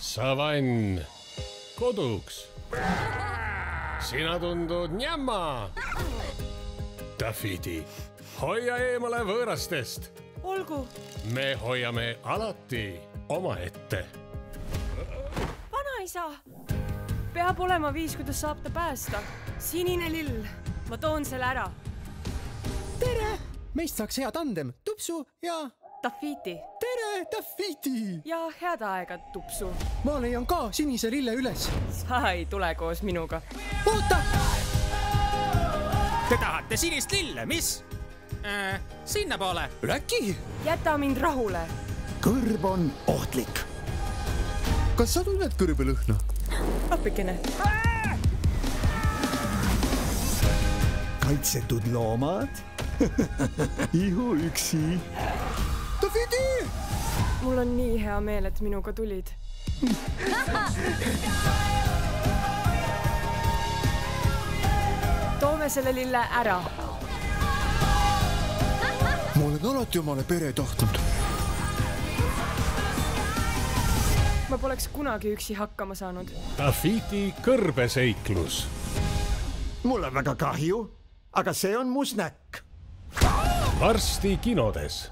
Savann, koduks. Sina tundud njämma. Taffiti, hoia eemale võõrastest. Olgu. Me hoiame alati omaette. Vanaisa! Peab olema viis, kuidas saab ta päästa. Sinine lill. Ma toon selle ära. Tere! Meist saaks hea tandem. Tupsu ja... Taffiti. Tere, Taffiti! Ja head aega, Tupsu. Ma leian ka sinise lille üles. Sa ei tule koos minuga. Oota! Te tahate sinist lille, mis? Sinna poole. Äkki? Jäta mind rahule. Kõrb on ohtlik. Kas sa tunned kõrbelõhna? Appikene. Kaitsetud loomad. Ihu üksi. Taffiti! Mul on nii hea meel, et minuga tulid. Toome selle lille ära. Ma olen alati omale pere tahtnud. Ma poleks kunagi üksi hakkama saanud. Taffiti kõrbeseiklus. Mul on väga kahju, aga see on mu snäkk. Varsti kinodes.